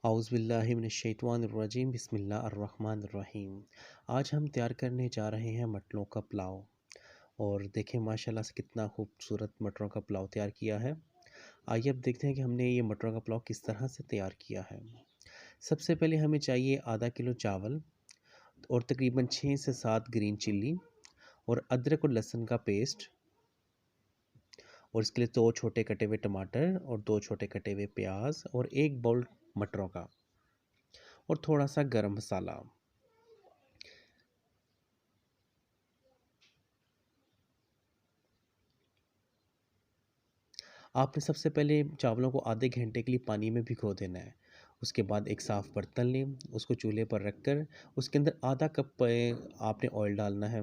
औज़ुबिल्लाहिमिनश्शैतानिर्रजीम बिस्मिल्लाहिर्रहमानिर्रहीम। आज हम तैयार करने जा रहे हैं मटरों का पुलाव। और देखें माशाल्लाह से कितना खूबसूरत मटरों का पुलाव तैयार किया है। आइए अब देखते हैं कि हमने ये मटरों का पुलाव किस तरह से तैयार किया है। सबसे पहले हमें चाहिए आधा किलो चावल और तकरीबन 6 से 7 ग्रीन चिल्ली और अदरक और लहसुन का पेस्ट, और इसके लिए 2 छोटे कटे हुए टमाटर और 2 छोटे कटे हुए प्याज और 1 बाउल मटरों का और थोड़ा सा गरम मसाला। आपने सबसे पहले चावलों को आधे घंटे के लिए पानी में भिगो देना है। उसके बाद एक साफ़ बर्तन लें, उसको चूल्हे पर रखकर उसके अंदर आधा कप आपने ऑयल डालना है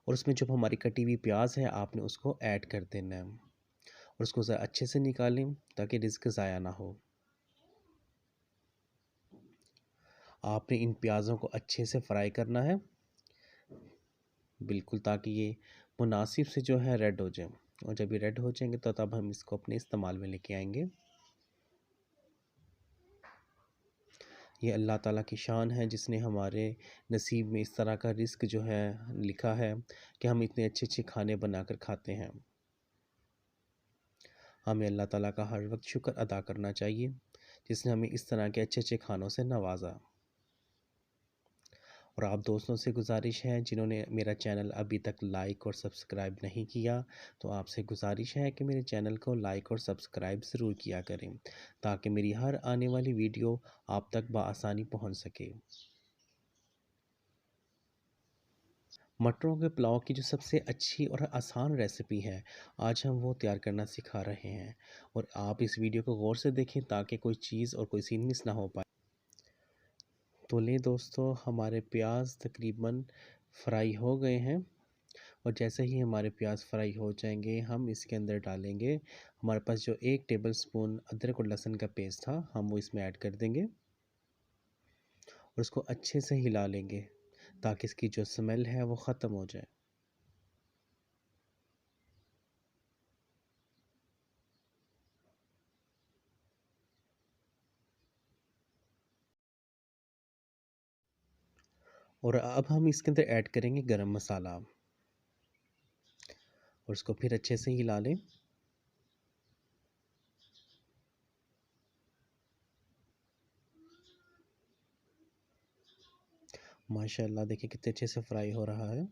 और उसमें जो हमारी कटी हुई प्याज है आपने उसको ऐड कर देना है और उसको ज़रा अच्छे से निकालें ताकि रिज़्क ज़ाया ना हो। आपने इन प्याज़ों को अच्छे से फ्राई करना है बिल्कुल, ताकि ये मुनासिब से जो है रेड हो जाए, और जब ये रेड हो जाएंगे तो तब हम इसको अपने इस्तेमाल में लेके आएंगे। ये अल्लाह ताला की शान है जिसने हमारे नसीब में इस तरह का रिस्क जो है लिखा है कि हम इतने अच्छे अच्छे खाने बनाकर खाते हैं। हमें अल्लाह ताला का हर वक्त शुक्र अदा करना चाहिए जिसने हमें इस तरह के अच्छे अच्छे खानों से नवाजा। और आप दोस्तों से गुजारिश है जिन्होंने मेरा चैनल अभी तक लाइक और सब्सक्राइब नहीं किया, तो आपसे गुजारिश है कि मेरे चैनल को लाइक और सब्सक्राइब ज़रूर किया करें ताकि मेरी हर आने वाली वीडियो आप तक बआसानी पहुंच सके। मटरों के पुलाव की जो सबसे अच्छी और आसान रेसिपी है, आज हम वो तैयार करना सिखा रहे हैं, और आप इस वीडियो को गौर से देखें ताकि कोई चीज़ और कोई सीन मिस ना हो पाए। तो ले दोस्तों, हमारे प्याज तकरीबन फ्राई हो गए हैं, और जैसे ही हमारे प्याज फ्राई हो जाएंगे हम इसके अंदर डालेंगे हमारे पास जो 1 टेबल स्पून अदरक और लहसुन का पेस्ट था, हम वो इसमें ऐड कर देंगे और उसको अच्छे से हिला लेंगे ताकि इसकी जो स्मेल है वो ख़त्म हो जाए। और अब हम इसके अंदर ऐड करेंगे गरम मसाला और उसको फिर अच्छे से हिला लें। माशाल्लाह देखिए कितने अच्छे से फ्राई हो रहा है।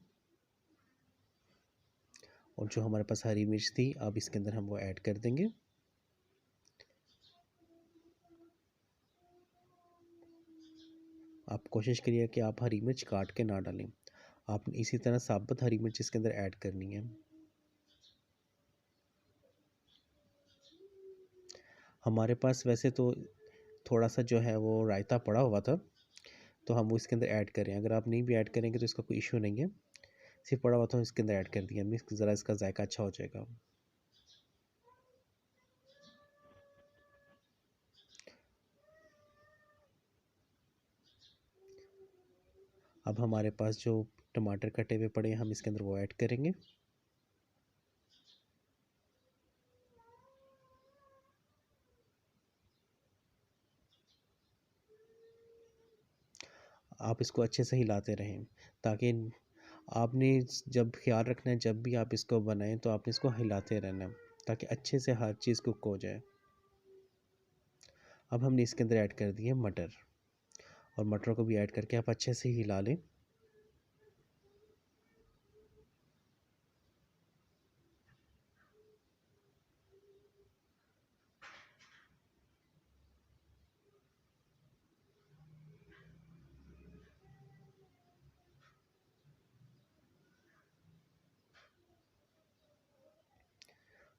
और जो हमारे पास हरी मिर्च थी, अब इसके अंदर हम वो ऐड कर देंगे। आप कोशिश करिए कि आप हरी मिर्च काट के ना डालें, आप इसी तरह साबुत हरी मिर्च इसके अंदर ऐड करनी है। हमारे पास वैसे तो थोड़ा सा जो है वो रायता पड़ा हुआ था, तो हम वो इसके अंदर ऐड करें। अगर आप नहीं भी ऐड करेंगे तो इसका कोई इशू नहीं है, सिर्फ पड़ा हुआ था इसके अंदर ऐड कर दिया हमने, ज़रा इसका जायका अच्छा हो जाएगा। अब हमारे पास जो टमाटर कटे हुए पड़े हैं हम इसके अंदर वो ऐड करेंगे। आप इसको अच्छे से हिलाते रहें ताकि आपने जब ख्याल रखना है जब भी आप इसको बनाएं तो आपने इसको हिलाते रहना है ताकि अच्छे से हर चीज़ कुक हो जाए। अब हमने इसके अंदर ऐड कर दिए मटर, और मटरों को भी ऐड करके आप अच्छे से हिला लें।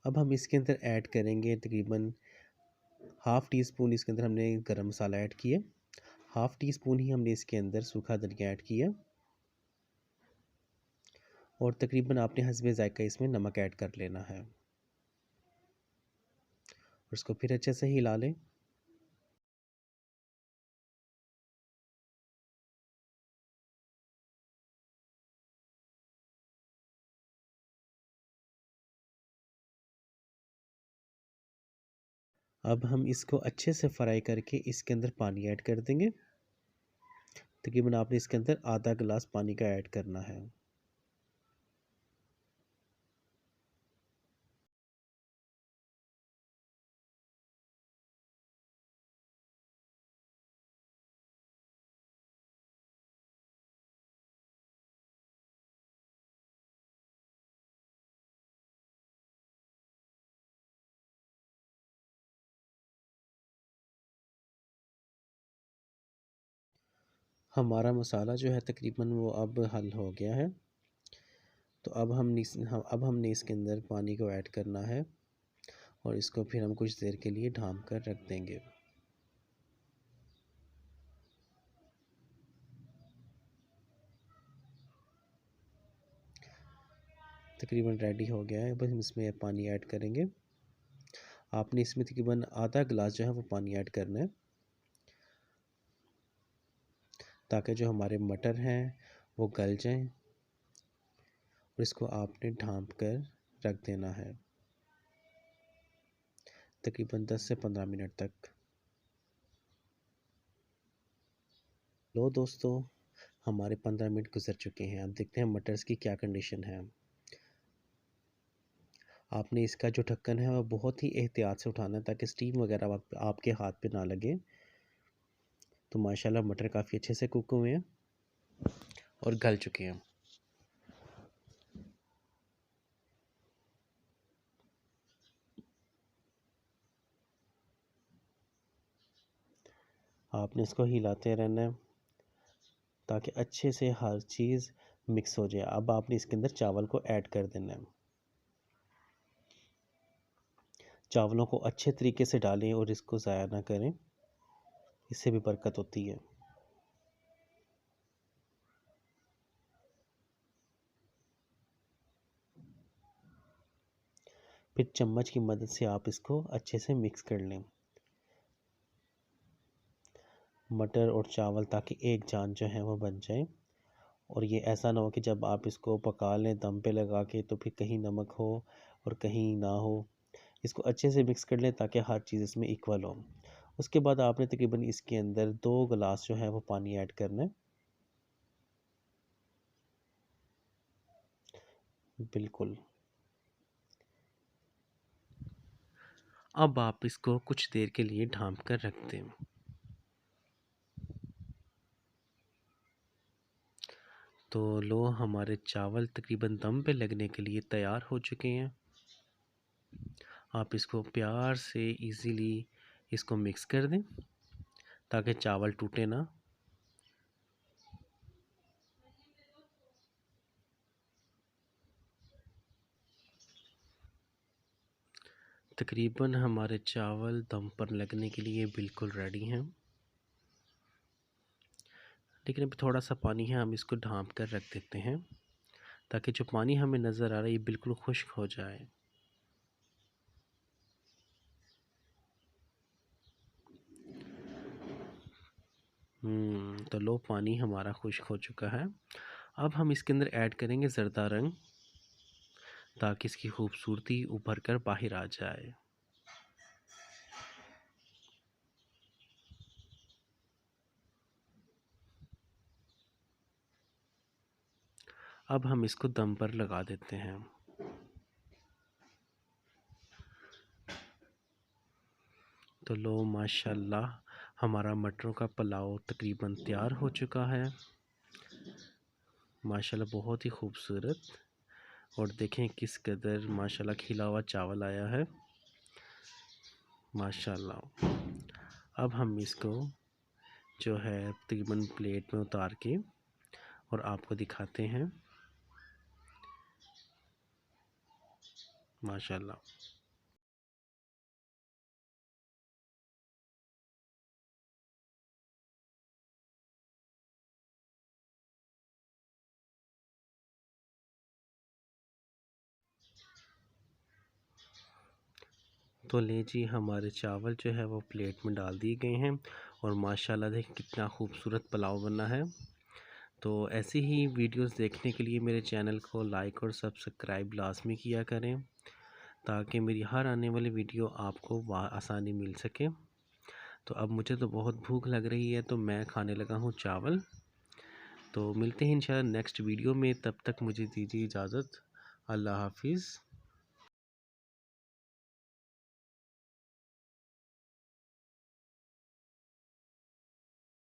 अब हम इसके अंदर ऐड करेंगे तकरीबन हाफ़ टी स्पून, इसके अंदर हमने गरम मसाला ऐड किया, हाफ़ टी स्पून ही हमने इसके अंदर सूखा धनिया ऐड किया, और तकरीबन आपने हस्बे ज़ायक़ा इसमें नमक ऐड कर लेना है और उसको फिर अच्छे से हिला लें। अब हम इसको अच्छे से फ्राई करके इसके अंदर पानी ऐड कर देंगे। तकरीबन आपने इसके अंदर आधा गिलास पानी का ऐड करना है। हमारा मसाला जो है तकरीबन वो अब हल हो गया है। तो अब हमने इसके अंदर पानी को ऐड करना है और इसको फिर हम कुछ देर के लिए ढाँप कर रख देंगे। तकरीबन रेडी हो गया है। बस हम इसमें पानी ऐड करेंगे। आपने इसमें तकरीबन आधा गिलास जो है वो पानी ऐड करना है, ताकि जो हमारे मटर हैं वो गल जाएं। और इसको आपने ढाँप कर रख देना है तकरीबन 10 से 15 मिनट तक। लो दोस्तों, हमारे 15 मिनट गुजर चुके हैं। अब देखते हैं मटर्स की क्या कंडीशन है। आपने इसका जो ढक्कन है वो बहुत ही एहतियात से उठाना है, ताकि स्टीम वगैरह आपके हाथ पे ना लगे। तो माशाल्लाह मटर काफ़ी अच्छे से कुक हुए हैं और गल चुके हैं। आपने इसको हिलाते रहना है ताकि अच्छे से हर चीज़ मिक्स हो जाए। अब आपने इसके अंदर चावल को ऐड कर देना है। चावलों को अच्छे तरीके से डालें और इसको ज़ाया ना करें, इससे भी बरकत होती है। फिर चम्मच की मदद से आप इसको अच्छे से मिक्स कर लें, मटर और चावल, ताकि एक जान जो है वो बन जाए। और ये ऐसा ना हो कि जब आप इसको पका लें दम पे लगा के तो फिर कहीं नमक हो और कहीं ना हो। इसको अच्छे से मिक्स कर लें ताकि हर चीज़ इसमें इक्वल हो। उसके बाद आपने तकरीबन इसके अंदर 2 गिलास जो है वो पानी ऐड करना है। बिल्कुल। अब आप इसको कुछ देर के लिए ढाँप कर रख दें। तो लो, हमारे चावल तकरीबन दम पे लगने के लिए तैयार हो चुके हैं। आप इसको प्यार से इजीली इसको मिक्स कर दें ताकि चावल टूटे ना। तकरीबन हमारे चावल दम पर लगने के लिए बिल्कुल रेडी हैं। लेकिन अभी थोड़ा सा पानी है, हम इसको ढाँप कर रख देते हैं ताकि जो पानी हमें नज़र आ रहा है ये बिल्कुल खुश्क हो जाए। तो लो, पानी हमारा खुश्क हो चुका है। अब हम इसके अंदर ऐड करेंगे ज़रदा रंग, ताकि इसकी खूबसूरती उभर कर बाहर आ जाए। अब हम इसको दम पर लगा देते हैं। तो लो, माशाल्लाह हमारा मटरों का पुलाव तकरीबन तैयार हो चुका है। माशाल्लाह बहुत ही खूबसूरत। और देखें किस कदर माशाल्लाह खिला हुआ चावल आया है। माशाल्लाह। अब हम इसको जो है तकरीबन प्लेट में उतार के और आपको दिखाते हैं। माशाल्लाह। तो ले जी, हमारे चावल जो है वो प्लेट में डाल दिए गए हैं और माशाल्लाह देख कितना खूबसूरत पुलाव बना है। तो ऐसी ही वीडियोस देखने के लिए मेरे चैनल को लाइक और सब्सक्राइब लाजमी किया करें, ताकि मेरी हर आने वाली वीडियो आपको आसानी मिल सके। तो अब मुझे तो बहुत भूख लग रही है, तो मैं खाने लगा हूँ चावल। तो मिलते हैं इंशाल्लाह नेक्स्ट वीडियो में, तब तक मुझे दीजिए इजाज़त। अल्लाह हाफिज़।